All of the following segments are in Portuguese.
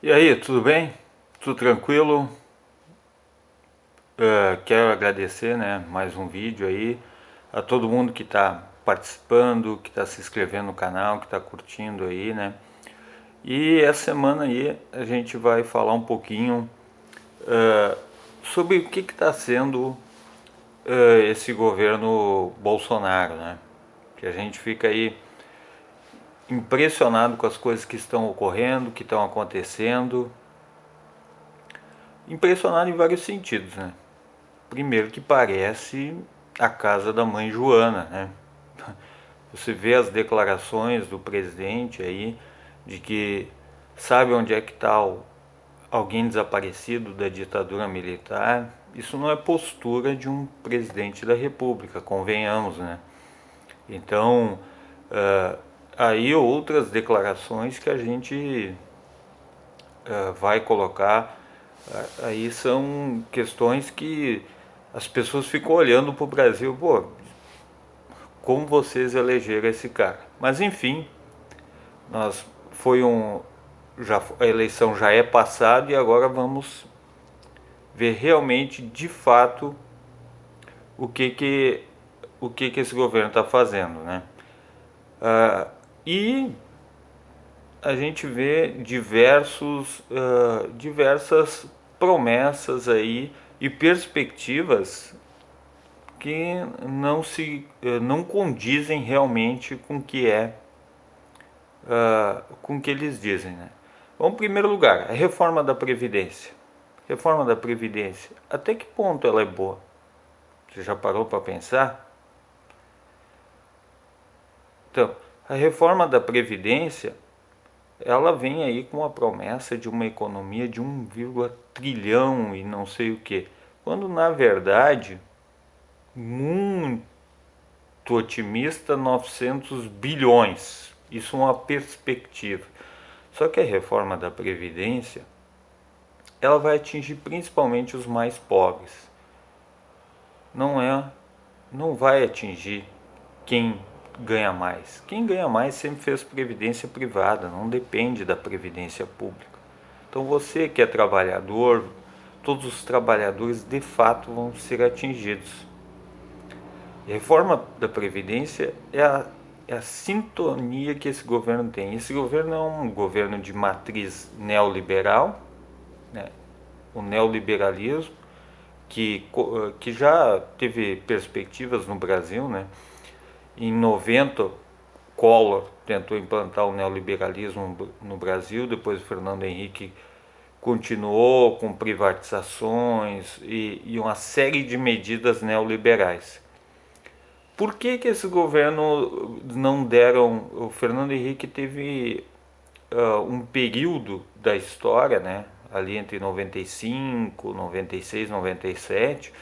E aí, tudo bem? Tudo tranquilo? Quero agradecer, né, mais um vídeo aí a todo mundo que está participando, que está se inscrevendo no canal, que está curtindo aí, né? E essa semana aí a gente vai falar um pouquinho sobre o que está sendo esse governo Bolsonaro, né? Que a gente fica aí impressionado com as coisas que estão ocorrendo, que estão acontecendo, impressionado em vários sentidos, né? Primeiro que parece a casa da mãe Joana, né? Você vê as declarações do presidente aí de que sabe onde é que está alguém desaparecido da ditadura militar. Isso não é postura de um presidente da República, convenhamos, né? Então, aí outras declarações que a gente vai colocar aí são questões que as pessoas ficam olhando para o Brasil, pô, como vocês elegeram esse cara. Mas enfim, nós foi um já a eleição já é passada e agora vamos ver realmente de fato o que esse governo está fazendo, né? E a gente vê diversas promessas aí e perspectivas que não condizem realmente com o que com o que eles dizem, né? Bom, em primeiro lugar, a reforma da Previdência. Reforma da Previdência, até que ponto ela é boa? Você já parou para pensar? Então, a reforma da Previdência, ela vem aí com a promessa de uma economia de 1, trilhão e não sei o que, quando na verdade, muito otimista, 900 bilhões. Isso é uma perspectiva. Só que a reforma da Previdência, ela vai atingir principalmente os mais pobres. Não é, não vai atingir quem ganha mais. Quem ganha mais sempre fez previdência privada, não depende da previdência pública. Então você que é trabalhador, todos os trabalhadores de fato vão ser atingidos. A reforma da Previdência é a sintonia que esse governo tem. Esse governo é um governo de matriz neoliberal, né? O neoliberalismo, que já teve perspectivas no Brasil, né? Em 90, Collor tentou implantar o neoliberalismo no Brasil, depois o Fernando Henrique continuou com privatizações e uma série de medidas neoliberais. Por que esse governo não deram... O Fernando Henrique teve um período da história, né, ali entre 95, 96, 97,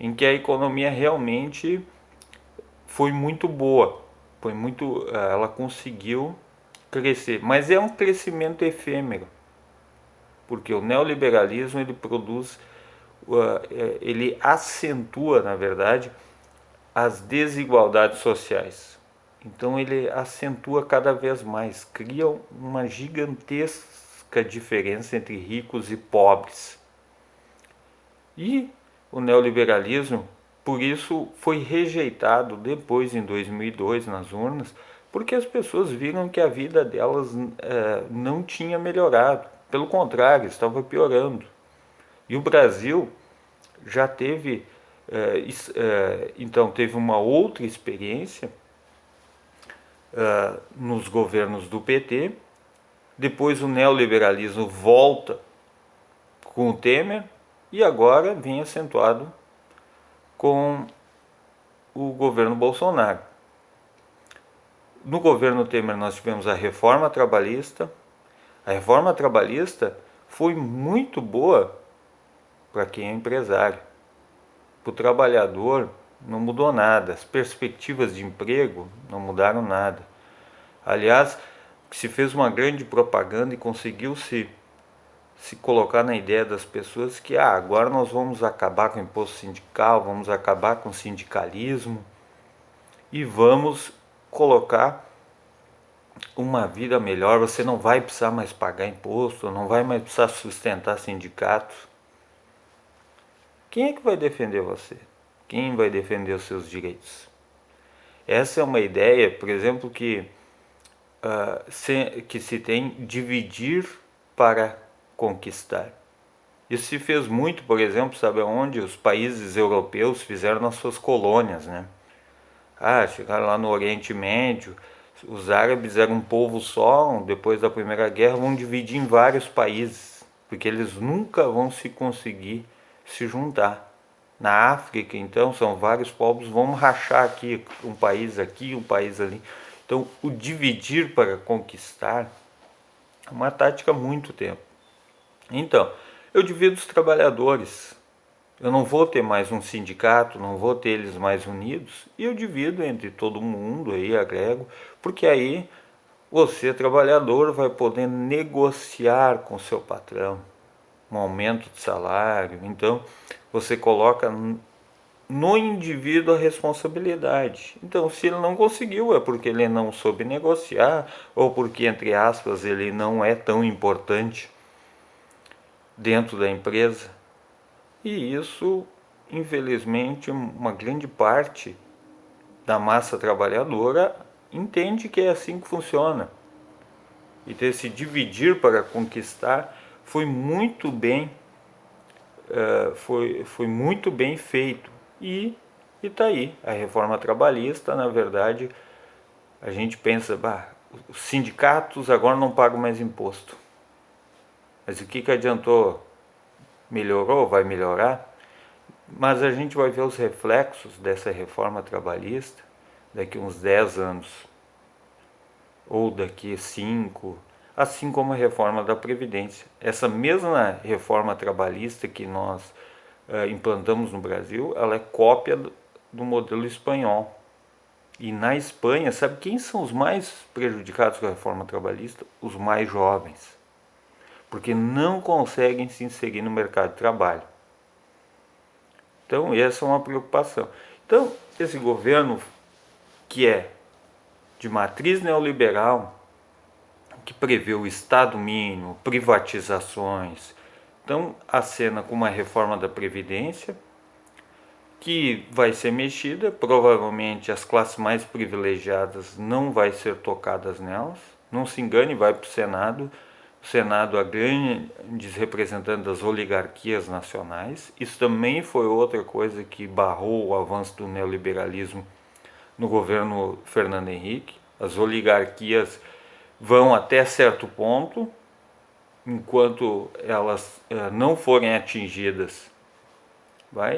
em que a economia realmente foi muito boa, ela conseguiu crescer, mas é um crescimento efêmero, porque o neoliberalismo ele produz, ele acentua, na verdade, as desigualdades sociais. Então ele acentua cada vez mais, cria uma gigantesca diferença entre ricos e pobres. E o neoliberalismo, por isso, foi rejeitado depois, em 2002, nas urnas, porque as pessoas viram que a vida delas não tinha melhorado. Pelo contrário, estava piorando. E o Brasil já teve, então, teve uma outra experiência nos governos do PT. Depois o neoliberalismo volta com o Temer e agora vem acentuado com o governo Bolsonaro. No governo Temer nós tivemos a reforma trabalhista. A reforma trabalhista foi muito boa para quem é empresário. Para o trabalhador não mudou nada, as perspectivas de emprego não mudaram nada. Aliás, se fez uma grande propaganda e conseguiu se colocar na ideia das pessoas que agora nós vamos acabar com o imposto sindical, vamos acabar com o sindicalismo e vamos colocar uma vida melhor, você não vai precisar mais pagar imposto, não vai mais precisar sustentar sindicatos. Quem é que vai defender você? Quem vai defender os seus direitos? Essa é uma ideia, por exemplo, que se tem dividir para conquistar. Isso se fez muito, por exemplo, sabe aonde? Os países europeus fizeram nas suas colônias, né? Chegaram lá no Oriente Médio, os árabes eram um povo só, depois da Primeira Guerra vão dividir em vários países, porque eles nunca vão se conseguir se juntar. Na África, então, são vários povos, vamos rachar aqui, um país ali. Então, o dividir para conquistar é uma tática há muito tempo. Então, eu divido os trabalhadores. Eu não vou ter mais um sindicato, não vou ter eles mais unidos, e eu divido entre todo mundo aí, agrego, porque aí você, trabalhador, vai poder negociar com seu patrão um aumento de salário. Então, você coloca no indivíduo a responsabilidade. Então, se ele não conseguiu, é porque ele não soube negociar, ou porque, entre aspas, ele não é tão importante dentro da empresa. E isso, infelizmente, uma grande parte da massa trabalhadora entende que é assim que funciona. E ter se dividir para conquistar foi muito bem, foi muito bem feito. E está aí, a reforma trabalhista, na verdade, a gente pensa, os sindicatos agora não pagam mais imposto. Mas o que adiantou? Melhorou? Vai melhorar? Mas a gente vai ver os reflexos dessa reforma trabalhista daqui uns 10 anos, ou daqui 5, assim como a reforma da Previdência. Essa mesma reforma trabalhista que nós implantamos no Brasil, ela é cópia do modelo espanhol. E na Espanha, sabe quem são os mais prejudicados com a reforma trabalhista? Os mais jovens, porque não conseguem se inserir no mercado de trabalho. Então, essa é uma preocupação. Então, esse governo que é de matriz neoliberal, que prevê o Estado mínimo, privatizações, então acena com uma reforma da Previdência, que vai ser mexida, provavelmente as classes mais privilegiadas não vai ser tocadas nelas. Não se engane, vai para o Senado. O Senado, a grandes representantes das oligarquias nacionais. Isso também foi outra coisa que barrou o avanço do neoliberalismo no governo Fernando Henrique. As oligarquias vão até certo ponto, enquanto elas não forem atingidas.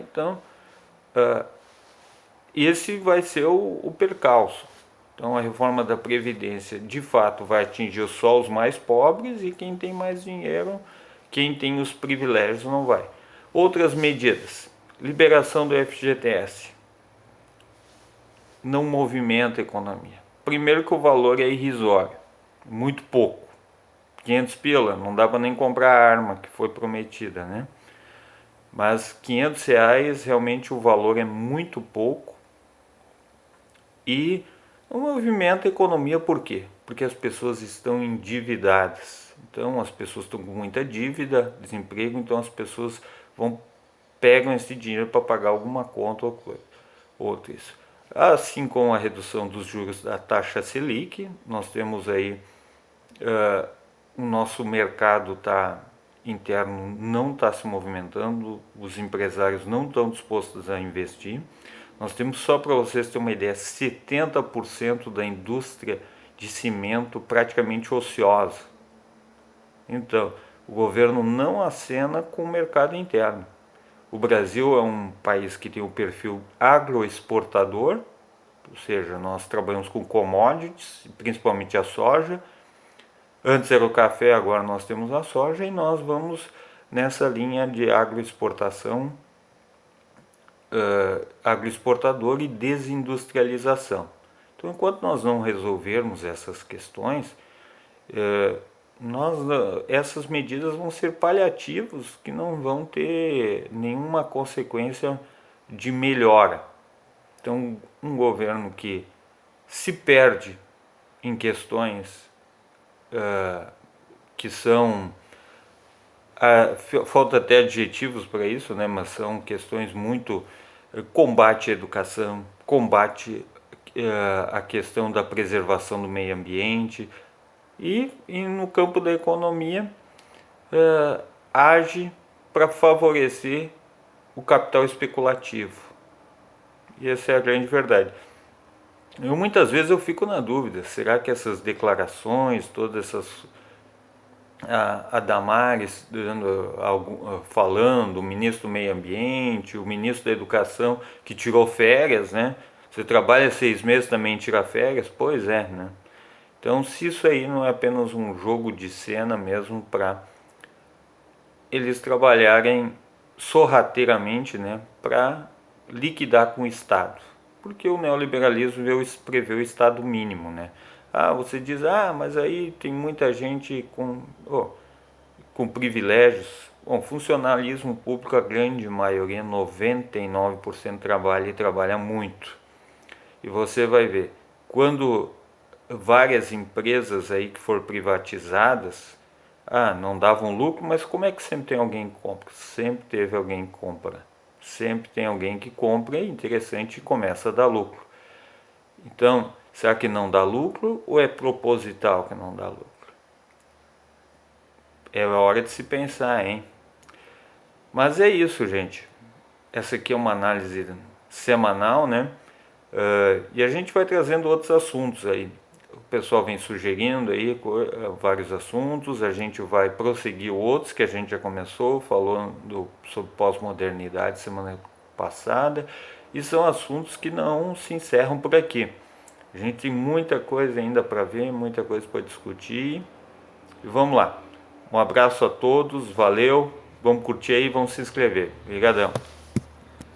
Então, esse vai ser o percalço. Então, a reforma da Previdência, de fato, vai atingir só os mais pobres, e quem tem mais dinheiro, quem tem os privilégios, não vai. Outras medidas: liberação do FGTS. Não movimenta a economia. Primeiro que o valor é irrisório, muito pouco. 500 pila, não dá para nem comprar a arma que foi prometida, né? Mas R$ 500 realmente o valor é muito pouco. E não movimenta a economia por quê? Porque as pessoas estão endividadas. Então as pessoas estão com muita dívida, desemprego, então as pessoas pegam esse dinheiro para pagar alguma conta ou coisa. Outro isso. Assim como a redução dos juros da taxa Selic, nós temos aí o nosso mercado interno não está se movimentando, os empresários não estão dispostos a investir. Nós temos, só para vocês terem uma ideia, 70% da indústria de cimento praticamente ociosa. Então, o governo não acena com o mercado interno. O Brasil é um país que tem um perfil agroexportador, ou seja, nós trabalhamos com commodities, principalmente a soja. Antes era o café, agora nós temos a soja, e nós vamos nessa linha de agroexportação, agroexportador e desindustrialização. Então, enquanto nós não resolvermos essas questões, essas medidas vão ser paliativos que não vão ter nenhuma consequência de melhora. Então, um governo que se perde em questões que são, falta até adjetivos para isso, né? Mas são questões muito, combate à educação, combate a questão da preservação do meio ambiente e no campo da economia age para favorecer o capital especulativo. E essa é a grande verdade. Muitas vezes eu fico na dúvida, será que essas declarações, todas essas... A Damares falando, o ministro do Meio Ambiente, o ministro da Educação que tirou férias, né? Você trabalha 6 meses, também tira férias? Pois é, né? Então, se isso aí não é apenas um jogo de cena mesmo para eles trabalharem sorrateiramente, né, para liquidar com o Estado. Porque o neoliberalismo prevê o Estado mínimo, né? Você diz, mas aí tem muita gente com privilégios. Bom, funcionalismo público, a grande maioria, 99% trabalha e trabalha muito. E você vai ver, quando várias empresas aí que foram privatizadas, não davam lucro, mas como é que sempre tem alguém que compra? Sempre teve alguém que compra. Sempre tem alguém que compra, é interessante, e começa a dar lucro. Então, será que não dá lucro ou é proposital que não dá lucro? É hora de se pensar, hein? Mas é isso, gente. Essa aqui é uma análise semanal, né? E a gente vai trazendo outros assuntos aí. O pessoal vem sugerindo aí vários assuntos, a gente vai prosseguir outros que a gente já começou, falando sobre pós-modernidade semana passada, e são assuntos que não se encerram por aqui. A gente tem muita coisa ainda para ver, muita coisa para discutir, e vamos lá. Um abraço a todos, valeu, vamos curtir aí, vamos se inscrever. Obrigadão.